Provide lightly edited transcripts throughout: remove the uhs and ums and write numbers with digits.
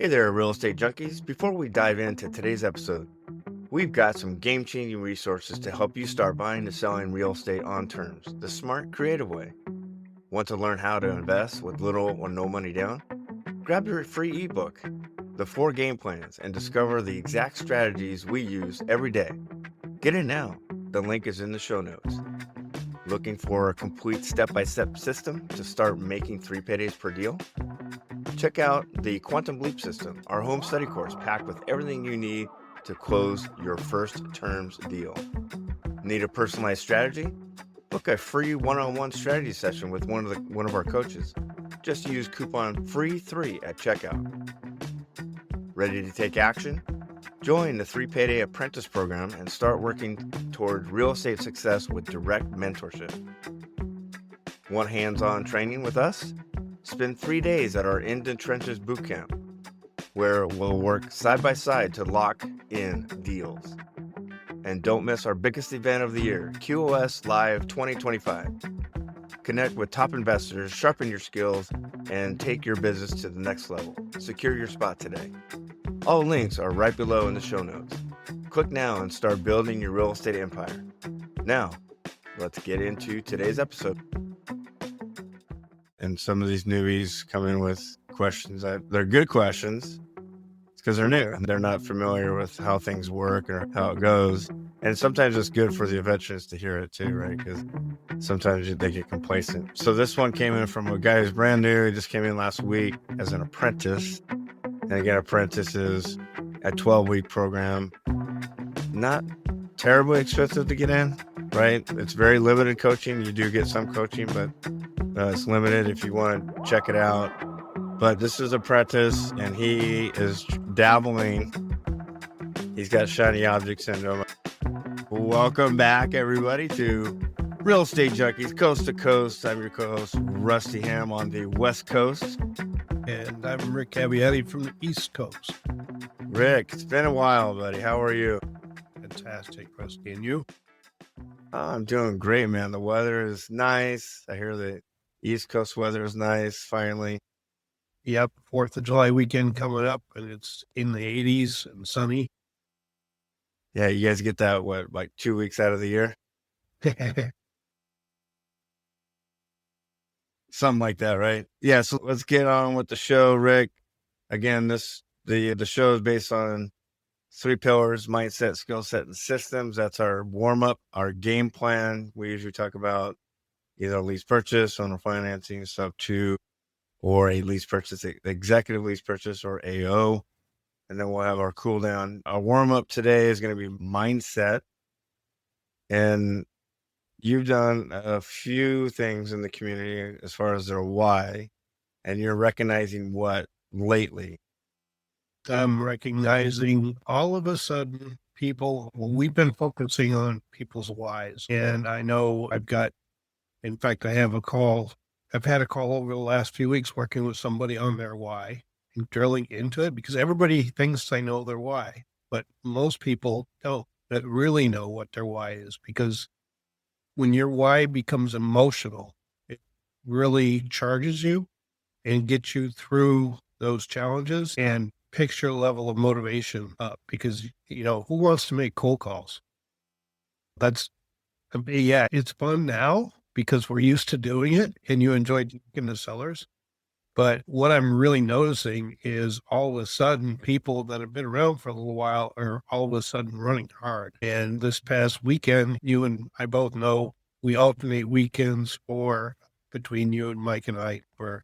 Hey there, Real Estate Junkies. Before we dive into today's episode, we've got some game-changing resources to help you start buying and selling real estate on terms, the smart, creative way. Want to learn how to invest with little or no money down? Grab your free ebook, The 4 Game Plans, and discover the exact strategies we use every day. Get it now. The link is in the show notes. Looking for a complete step-by-step system to start making 3 paydays per deal? Check out the Quantum Leap System, our home study course packed with everything you need to close your first terms deal. Need a personalized strategy? Book a free one-on-one strategy session with one of our coaches. Just use coupon FREE3 at checkout. Ready to take action? Join the 3 Payday Apprentice Program and start working toward real estate success with direct mentorship. Want hands-on training with us? Spend 3 days at our In the Trenches Bootcamp, where we'll work side by side to lock in deals. And don't miss our biggest event of the year, QOS Live 2025. Connect with top investors, sharpen your skills, and take your business to the next level. Secure your spot today. All links are right below in the show notes. Click now and start building your real estate empire. Now, let's get into today's episode. And some of these newbies come in with questions. They're good questions. It's because they're new and they're not familiar with how things work or how it goes. And sometimes it's good for the veterans to hear it too, right? Because sometimes they get complacent. So this one came in from a guy who's brand new. He just came in last week as an apprentice. And again, apprentice is a 12-week program. Not terribly expensive to get in, right? It's very limited coaching. You do get some coaching, but it's limited if you want to check it out. But this is apprentice, and he is dabbling. He's got shiny object syndrome. Welcome back, everybody, to Real Estate Junkies, Coast to Coast. I'm your co-host, Rusty Ham, on the West Coast. And I'm Rick Avietti from the East Coast. Rick, it's been a while, buddy. How are you? Fantastic, Rusty. And you? I'm doing great, man. The weather is nice. I hear the East Coast weather is nice, finally. Yep, 4th of July weekend coming up, and it's in the 80s and sunny. Yeah, you guys get that, like 2 weeks out of the year? Something like that, right? Yeah, so let's get on with the show, Rick. Again, the show is based on 3 pillars: mindset, skill set, and systems. That's our warm-up, our game plan. We usually talk about either a lease purchase, owner financing, sub 2, or a lease purchase, executive lease purchase, or AO. And then we'll have our cool down. Our warm-up today is going to be mindset. And you've done a few things in the community as far as their why, and you're recognizing what lately? I'm recognizing all of a sudden we've been focusing on people's whys. And I know in fact, I've had a call over the last few weeks working with somebody on their why and drilling into it, because everybody thinks they know their why, but most people don't that really know what their why is, because when your why becomes emotional, it really charges you and gets you through those challenges and picks your level of motivation up, because, who wants to make cold calls? It's fun now because we're used to doing it and you enjoy talking to sellers. But what I'm really noticing is all of a sudden people that have been around for a little while are all of a sudden running hard. And this past weekend, you and I both know we alternate weekends between you and Mike and I for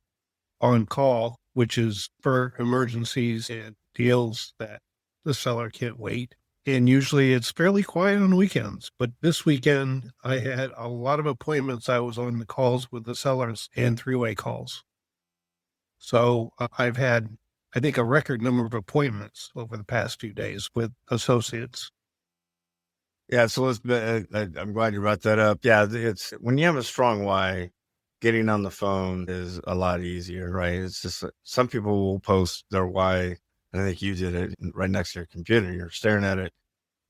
on call, which is for emergencies and deals that the seller can't wait. And usually it's fairly quiet on weekends. But this weekend, I had a lot of appointments. I was on the calls with the sellers and 3-way calls. So I've had, I think, a record number of appointments over the past few days with associates. Yeah, so I'm glad you brought that up. Yeah, it's when you have a strong why, getting on the phone is a lot easier, right? It's just some people will post their why. I think you did it right next to your computer. You're staring at it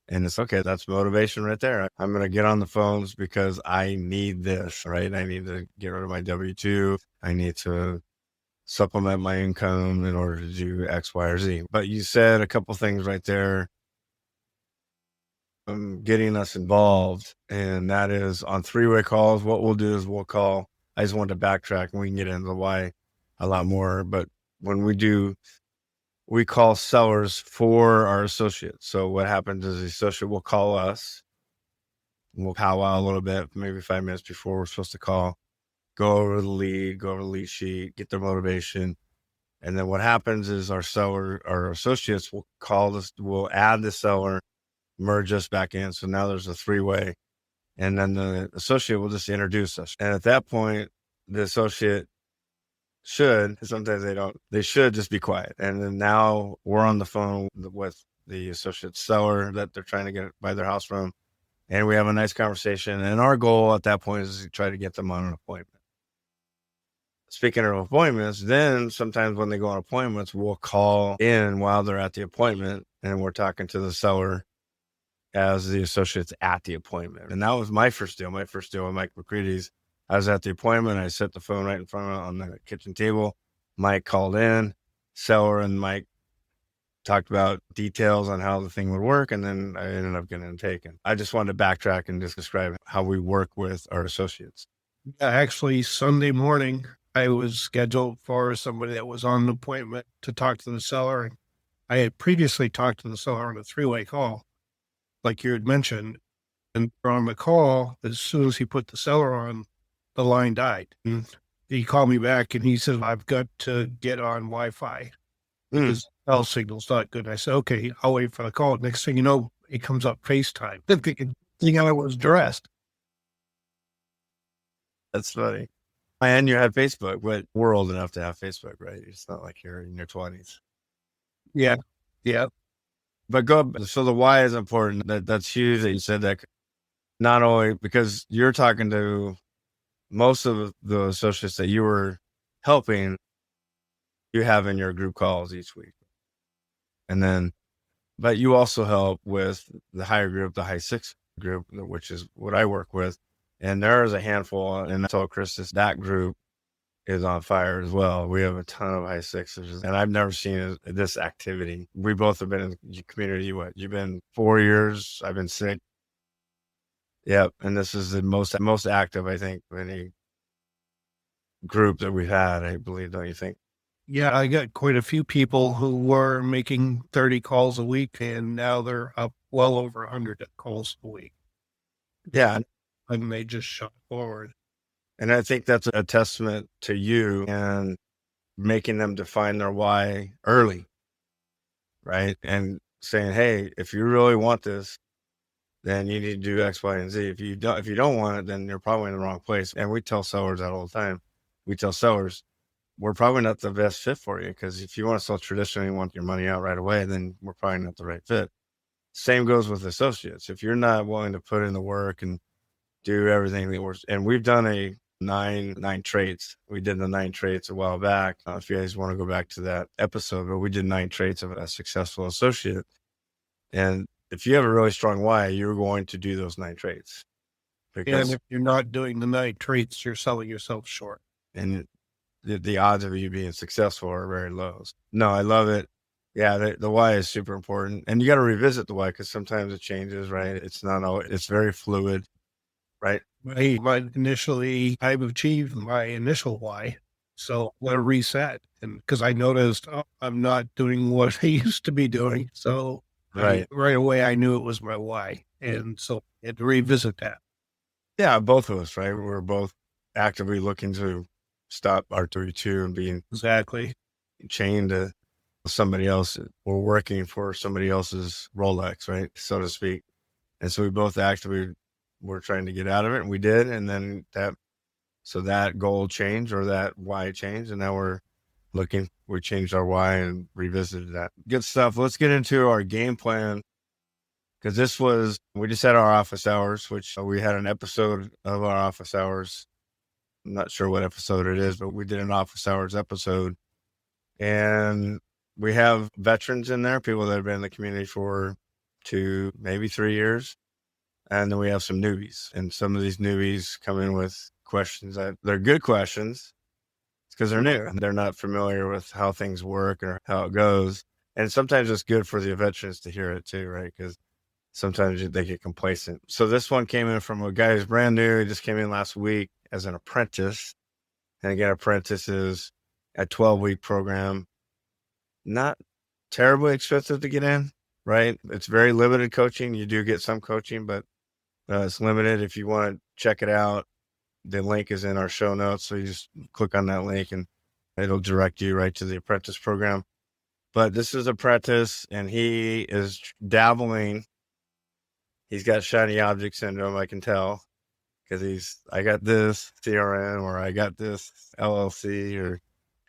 and it's okay. That's motivation right there. I'm going to get on the phones because I need this, right? I need to get rid of my W-2. I need to supplement my income in order to do X, Y, or Z. But you said a couple things right there, getting us involved, and that is on three-way calls. What we'll do is we'll call. I just wanted to backtrack, and we can get into why a lot more. But when we do, we call sellers for our associates. So what happens is the associate will call us. We'll powwow a little bit, maybe 5 minutes before we're supposed to call, go over the lead, go over the lead sheet, get their motivation. And then what happens is our associates will call us, will add the seller, merge us back in. So now there's a three-way. And then the associate will just introduce us. And at that point, the associate sometimes they don't, they should just be quiet. And then now we're on the phone with the associate seller that they're trying to get buy their house from. And we have a nice conversation. And our goal at that point is to try to get them on an appointment. Speaking of appointments, then sometimes when they go on appointments, we'll call in while they're at the appointment and we're talking to the seller as the associates at the appointment. And that was my first deal. My first deal with Mike McCready's. I was at the appointment. I set the phone right in front of on the kitchen table. Mike called in, seller and Mike talked about details on how the thing would work. And then I ended up getting it taken. I just wanted to backtrack and just describe how we work with our associates. Actually, Sunday morning, I was scheduled for somebody that was on an appointment to talk to the seller. I had previously talked to the seller on a three-way call, like you had mentioned. And on the call, as soon as he put the seller on, the line died. And he called me back and he said, I've got to get on Wi-Fi because cell signal's not good. And I said, okay, I'll wait for the call. Next thing you know, it comes up FaceTime. Thinking I was dressed. That's funny. And you have Facebook, but we're old enough to have Facebook, right? It's not like you're in your 20s. Yeah. Yeah. But so the why is important. That's huge that you said that. Not only because you're talking to most of the associates that you were helping, you have in your group calls each week. And then, but you also help with the higher group, the high six group, which is what I work with. And there is a handful, and I told Chris that group is on fire as well. We have a ton of high sixes, and I've never seen this activity. We both have been in the community. You've been 4 years. I've been 6. Yep. And this is the most active, I think, of any group that we've had, I believe, don't you think? Yeah, I got quite a few people who were making 30 calls a week, and now they're up well over 100 calls a week. Yeah. And they just shot forward. And I think that's a testament to you and making them define their why early, right? And saying, hey, if you really want this, then you need to do X, Y, and Z. If you don't want it, then you're probably in the wrong place. And we tell sellers that all the time. We tell sellers, we're probably not the best fit for you, because if you want to sell traditionally and want your money out right away, then we're probably not the right fit. Same goes with associates. If you're not willing to put in the work and do everything that and we've done a nine traits. We did the 9 traits a while back. If you guys want to go back to that episode, but we did 9 traits of a successful associate. And if you have a really strong why, you're going to do those 9 traits. And if you're not doing the 9 traits, you're selling yourself short. And the odds of you being successful are very low. No, I love it. Yeah, the why is super important. And you got to revisit the why, because sometimes it changes, right? It's not always, it's very fluid, right? I've achieved my initial why. So I want to reset. And because I noticed, I'm not doing what I used to be doing. So right away, I knew it was my why. And so I had to revisit that. Yeah, both of us, right? We're both actively looking to stop R32 and being exactly chained to somebody else. We're working for somebody else's Rolex, right? So to speak. And so we both actively were trying to get out of it, and we did. And then that goal changed, or that why changed. And now we changed our why and revisited that. Good stuff. Let's get into our game plan. Because we just had our office hours, which we had an episode of our office hours. I'm not sure what episode it is, but we did an office hours episode. And we have veterans in there, people that have been in the community for 2, maybe 3 years. And then we have some newbies. And some of these newbies come in with questions they're good questions. It's because they're new and they're not familiar with how things work or how it goes. And sometimes it's good for the veterans to hear it too, right? Because sometimes they get complacent. So this one came in from a guy who's brand new. He just came in last week as an apprentice. And again, apprentice is a 12-week program. Not terribly expensive to get in, right? It's very limited coaching. You do get some coaching, but it's limited. If you want to check it out, the link is in our show notes. So you just click on that link and it'll direct you right to the apprentice program. But this is apprentice and he is dabbling. He's got shiny object syndrome, I can tell, because I got this CRM or I got this LLC, or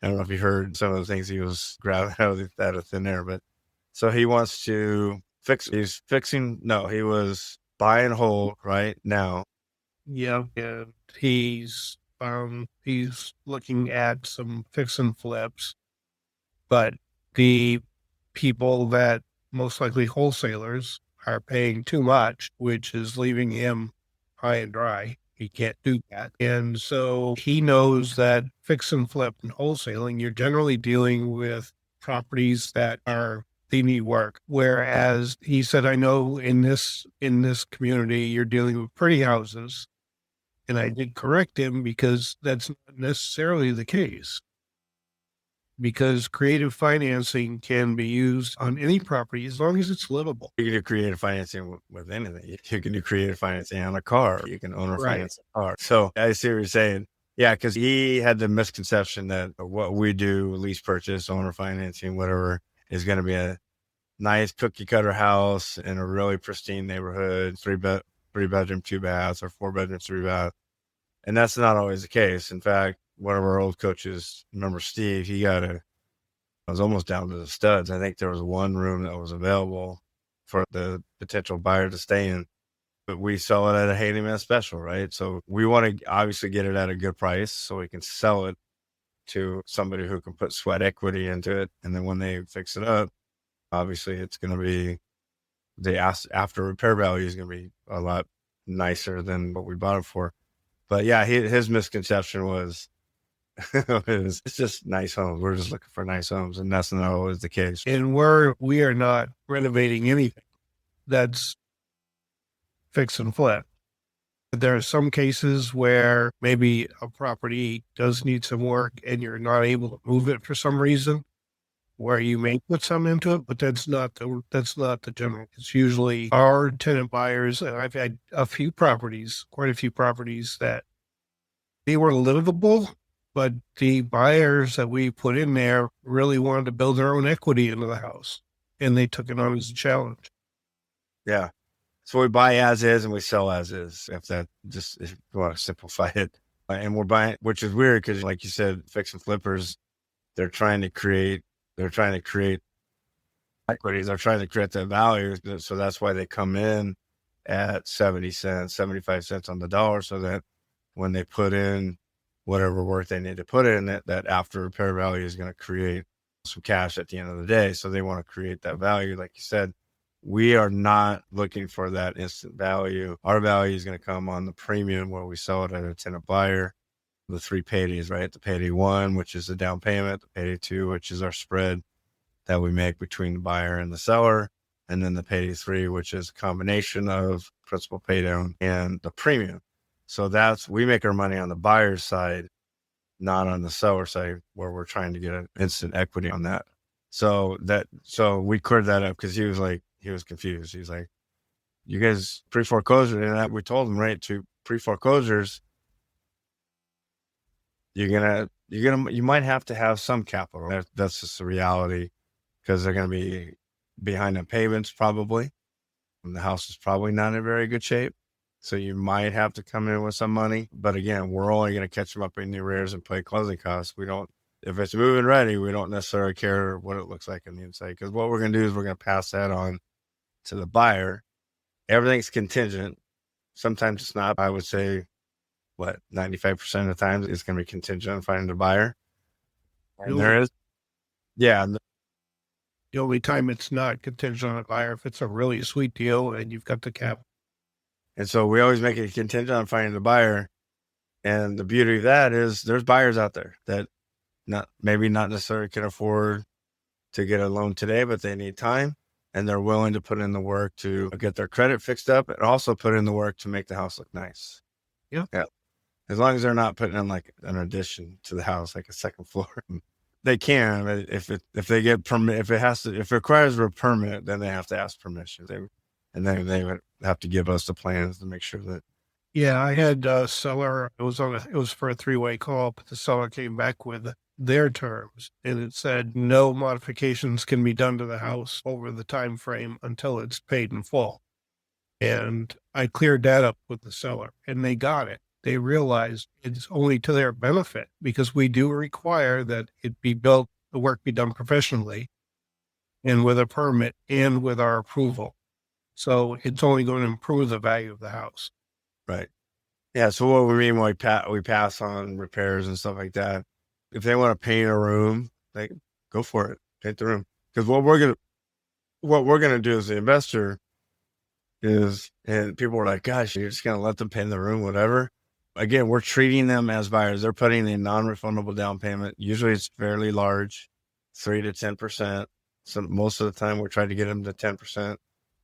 I don't know if you heard some of the things he was grabbing out of thin air, but so he wants to he was buy and hold right now. Yeah. And he's looking at some fix and flips, but the people that most likely wholesalers are paying too much, which is leaving him high and dry. He can't do that. And so he knows that fix and flip and wholesaling, you're generally dealing with properties that they need work. Whereas he said, I know in this community, you're dealing with pretty houses. And I did correct him because that's not necessarily the case. Because creative financing can be used on any property as long as it's livable. You can do creative financing with anything. You can do creative financing on a car. You can owner finance a car. So I see what you're saying. Yeah, because he had the misconception that what we do, lease purchase, owner financing, whatever, is going to be a nice cookie cutter house in a really pristine neighborhood, 3-bedroom, 2 baths, or 4-bedroom, 3 bath. And that's not always the case. In fact, one of our old coaches, remember Steve, I was almost down to the studs. I think there was one room that was available for the potential buyer to stay in, but we sell it at a handyman special, right? So we want to obviously get it at a good price so we can sell it to somebody who can put sweat equity into it. And then when they fix it up, obviously it's going to be, the after repair value is going to be a lot nicer than what we bought it for. But yeah, his misconception was, it's just nice homes. We're just looking for nice homes, and that's not always the case. And we are not renovating anything that's fix and flip. There are some cases where maybe a property does need some work and you're not able to move it for some reason, where you may put some into it, but that's not the general. It's usually our tenant buyers. And I've had quite a few properties that they were livable, but the buyers that we put in there really wanted to build their own equity into the house, and they took it on as a challenge. Yeah. So we buy as is and we sell as is, if you want to simplify it. And we're buying, which is weird because, like you said, fix and flippers, they're trying to create equities. They're trying to create that value. So that's why they come in at 70 cents, 75 cents on the dollar, so that when they put in whatever work they need to put in, that after repair value is going to create some cash at the end of the day. So they want to create that value. Like you said, we are not looking for that instant value. Our value is going to come on the premium where we sell it at a tenant buyer. The 3 paydays, right? The payday 1, which is the down payment, the payday 2, which is our spread that we make between the buyer and the seller. And then the payday 3, which is a combination of principal pay down and the premium. So we make our money on the buyer's side, not on the seller side, where we're trying to get an instant equity on that. So we cleared that up because he was confused. He's like, you guys pre-foreclosure, and we told him, right, to pre-foreclosures, you might have to have some capital. That's just the reality, because they're going to be behind on payments probably, and the house is probably not in very good shape. So you might have to come in with some money. But again, we're only going to catch them up in the arrears and pay closing costs. If it's moving ready, we don't necessarily care what it looks like on the inside, because what we're going to do is we're going to pass that on to the buyer. Everything's contingent. Sometimes it's not. I would say, 95% of the time it's going to be contingent on finding the buyer. And there is. Yeah. The only time it's not contingent on a buyer, if it's a really sweet deal and you've got the cap. And so we always make it contingent on finding the buyer. And the beauty of that is there's buyers out there that maybe not necessarily can afford to get a loan today, but they need time, and they're willing to put in the work to get their credit fixed up and also put in the work to make the house look nice. Yeah. As long as they're not putting in like an addition to the house, like a second floor. They can, but if they get permit, if it requires a permit, then they have to ask permission. They would have to give us the plans to make sure that. Yeah, I had a seller. It was for a 3-way call, but the seller came back with their terms, and it said no modifications can be done to the house over the time frame until it's paid in full. And I cleared that up with the seller, and they got it. They realized it's only to their benefit because we do require that it be built, the work be done professionally and with a permit and with our approval. So it's only going to improve the value of the house. Right. Yeah. So what we mean when we pass on repairs and stuff like that. If they want to paint a room, like go for it, paint the room. Because what we're gonna do as the investor is, and people are like, "Gosh, you're just gonna let them paint the room, whatever." Again, we're treating them as buyers. They're putting a non-refundable down payment. Usually, it's fairly large, 3 to 10%. So most of the time, we're trying to get them to 10%.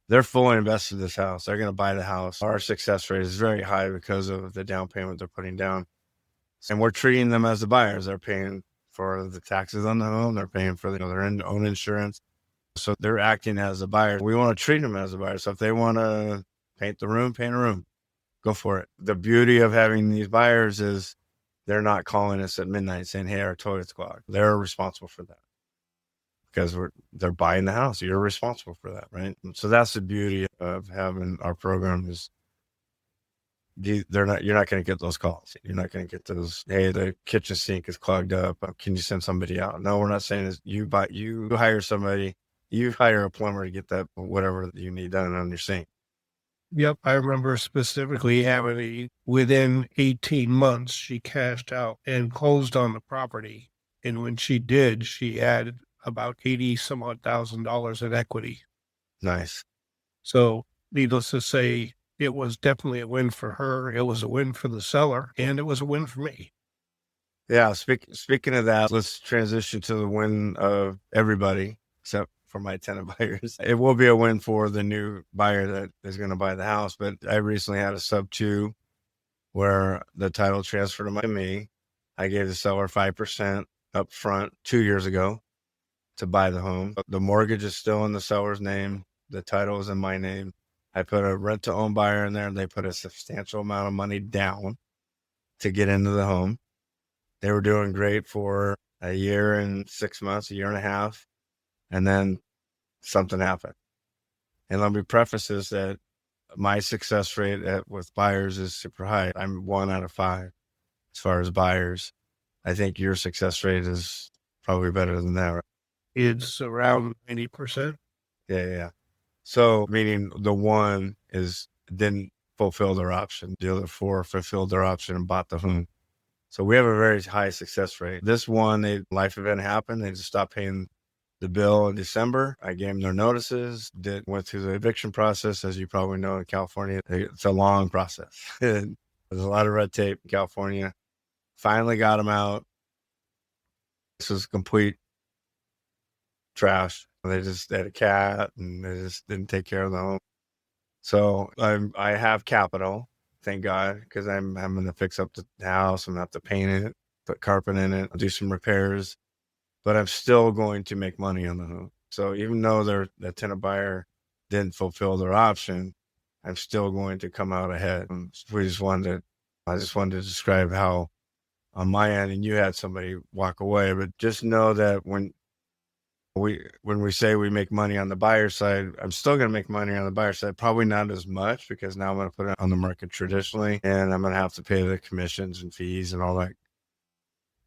They're fully invested in this house. They're going to buy the house. Our success rate is very high because of the down payment they're putting down. And we're treating them as the buyers. They're paying for the taxes on the home. They're paying for their own insurance. So they're acting as a buyer. We want to treat them as a buyer. So if they want to paint the room, paint a room, go for it. The beauty of having these buyers is they're not calling us at midnight saying, "Hey, our toilet's clogged." They're responsible for that. Because they're buying the house. You're responsible for that, right? So that's the beauty of having our program is you're not going to get those calls. You're not going to get those, "Hey, the kitchen sink is clogged up. Can you send somebody out?" No, we're not saying this. You hire somebody, you hire a plumber to get that, whatever you need done on your sink. Yep. I remember specifically having within 18 months, she cashed out and closed on the property. And when she did, she added about 80 some odd $1,000 in equity. Nice. So needless to say, it was definitely a win for her. It was a win for the seller, and it was a win for me. Yeah. Speaking of that, let's transition to the win of everybody except for my tenant buyers. It will be a win for the new buyer that is going to buy the house. But I recently had a sub 2 where the title transferred to me. I gave the seller 5% up front 2 years ago to buy the home. The mortgage is still in the seller's name. The title is in my name. I put a rent to own buyer in there, and they put a substantial amount of money down to get into the home. They were doing great for a year and 6 months, a year and a half. And then something happened. And let me preface this that my success rate with buyers is super high. I'm 1 out of 5 as far as buyers. I think your success rate is probably better than that, right? It's around 90%. Yeah. So meaning the one didn't fulfill their option. The other 4 fulfilled their option and bought the home. So we have a very high success rate. This one, life event happened. They just stopped paying the bill in December. I gave them their notices, went through the eviction process. As you probably know, in California, it's a long process. There's a lot of red tape in California. Finally got them out. This was complete trash. They had a cat and they just didn't take care of the home. So I have capital, thank God, because I'm going to fix up the house. I'm going to have to paint it, put carpet in it, do some repairs, but I'm still going to make money on the home. So even though the tenant buyer didn't fulfill their option, I'm still going to come out ahead. I just wanted to describe how on my end, and you had somebody walk away, but just know that when we say we make money on the buyer side, I'm still going to make money on the buyer side, probably not as much because now I'm going to put it on the market traditionally and I'm going to have to pay the commissions and fees and all that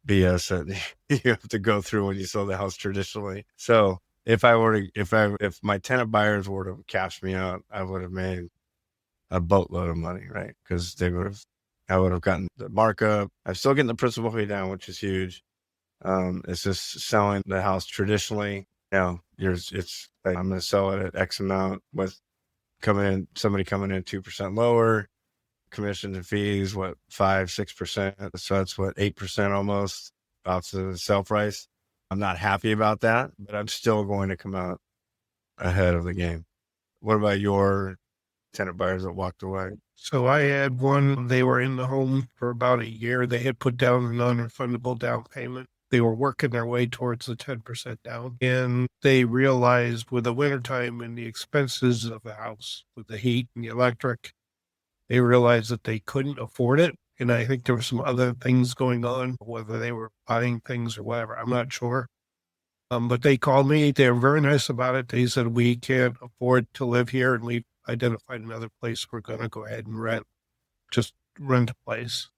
BS that you have to go through when you sell the house traditionally. So if my tenant buyers were to cash me out, I would have made a boatload of money, right? Because I would have gotten the markup. I'm still getting the principal fee down, which is huge. It's just selling the house traditionally. It's like I'm going to sell it at X amount with somebody coming in 2% lower, commissions and fees, 5-6%. So that's 8% almost. about the sale price. I'm not happy about that, but I'm still going to come out ahead of the game. What about your tenant buyers that walked away? So I had one, they were in the home for about a year. They had put down a non-refundable down payment. They were working their way towards the 10% down. And they realized with the wintertime and the expenses of the house, with the heat and the electric, they realized that they couldn't afford it. And I think there were some other things going on, whether they were buying things or whatever. I'm not sure. But they called me. They were very nice about it. They said, we can't afford to live here, and we've identified another place we're going to go ahead and just rent a place.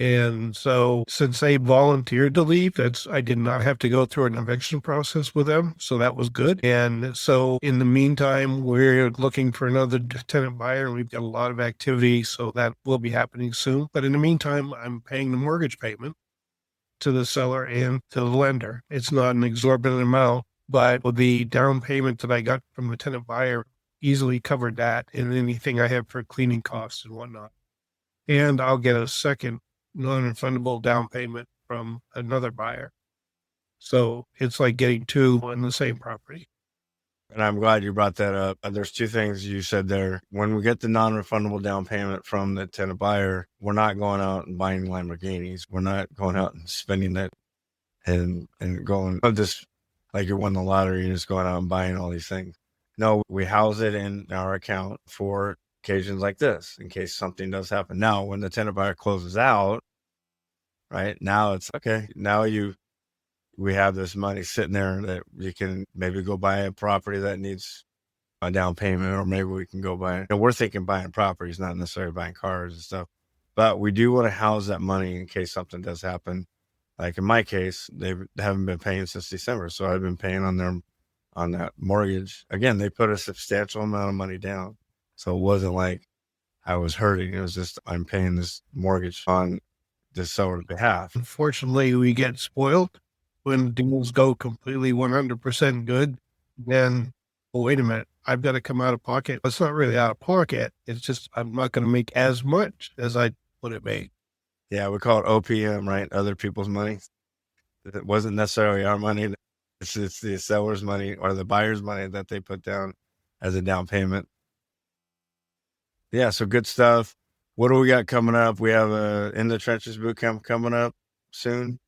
And so since they volunteered to leave, I did not have to go through an eviction process with them. So that was good. And so in the meantime, we're looking for another tenant buyer, and we've got a lot of activity. So that will be happening soon. But in the meantime, I'm paying the mortgage payment to the seller and to the lender. It's not an exorbitant amount, but the down payment that I got from the tenant buyer easily covered that and anything I have for cleaning costs and whatnot. And I'll get a second non-refundable down payment from another buyer. So it's like getting two on the same property. And I'm glad you brought that up. There's two things you said there. When we get the non-refundable down payment from the tenant buyer, we're not going out and buying Lamborghinis. We're not going out and spending that and going just like you won the lottery and just going out and buying all these things. No, we house it in our account for occasions like this, in case something does happen. Now, when the tenant buyer closes out, right, now it's okay. Now we have this money sitting there that you can maybe go buy a property that needs a down payment, or maybe we can go buy, we're thinking buying properties, not necessarily buying cars and stuff, but we do want to house that money in case something does happen. Like in my case, they haven't been paying since December. So I've been paying on that mortgage. Again, they put a substantial amount of money down. So it wasn't like I was hurting. It was just, I'm paying this mortgage on the seller's behalf. Unfortunately, we get spoiled when deals go completely 100% good. Then, well, wait a minute, I've got to come out of pocket. It's not really out of pocket. It's just, I'm not going to make as much as I would have made. Yeah, we call it OPM, right? Other people's money. It wasn't necessarily our money. It's the seller's money or the buyer's money that they put down as a down payment. Yeah, so good stuff. What do we got coming up? We have a In the Trenches bootcamp coming up soon.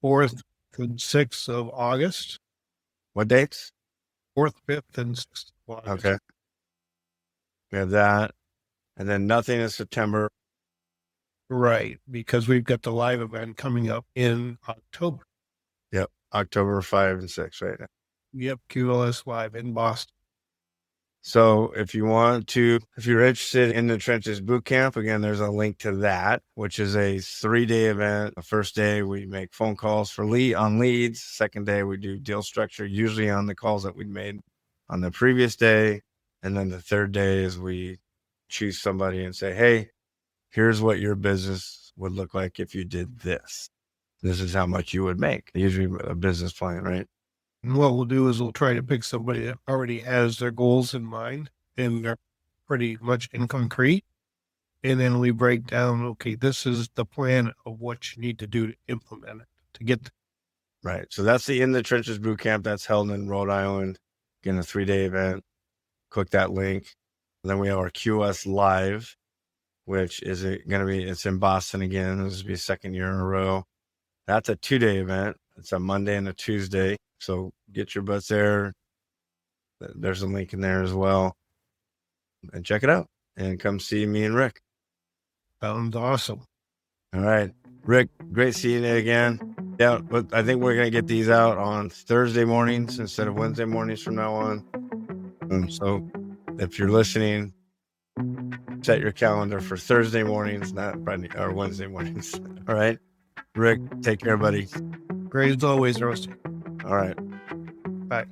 4th and 6th of August. What dates? 4th, 5th, and 6th of August. Okay. We have that. And then nothing in September. Right, because we've got the live event coming up in October. Yep, October 5 and 6 right now. Yep, QLS Live in Boston. So if you're interested in the Trenches Bootcamp, again, there's a link to that, which is a 3-day event. The first day, we make phone calls on leads. Second day, we do deal structure, usually on the calls that we'd made on the previous day. And then the third day is we choose somebody and say, hey, here's what your business would look like if you did this. This is how much you would make. Usually a business plan, right? And what we'll do is we'll try to pick somebody that already has their goals in mind and they're pretty much in concrete. And then we break down, okay, this is the plan of what you need to do to implement it to get there. Right. So that's the In the Trenches Bootcamp. That's held in Rhode Island. Again, a 3-day event. Click that link. And then we have our QS Live, which is it's in Boston again. This will be a second year in a row. That's a 2-day event. It's a Monday and a Tuesday. So get your butts there. There's a link in there as well. And check it out. And come see me and Rick. Sounds awesome. All right. Rick, great seeing you again. Yeah, but I think we're going to get these out on Thursday mornings instead of Wednesday mornings from now on. So if you're listening, set your calendar for Thursday mornings, not Friday or Wednesday mornings. All right. Rick, take care, buddy. Great as always, Roasty. All right. Bye.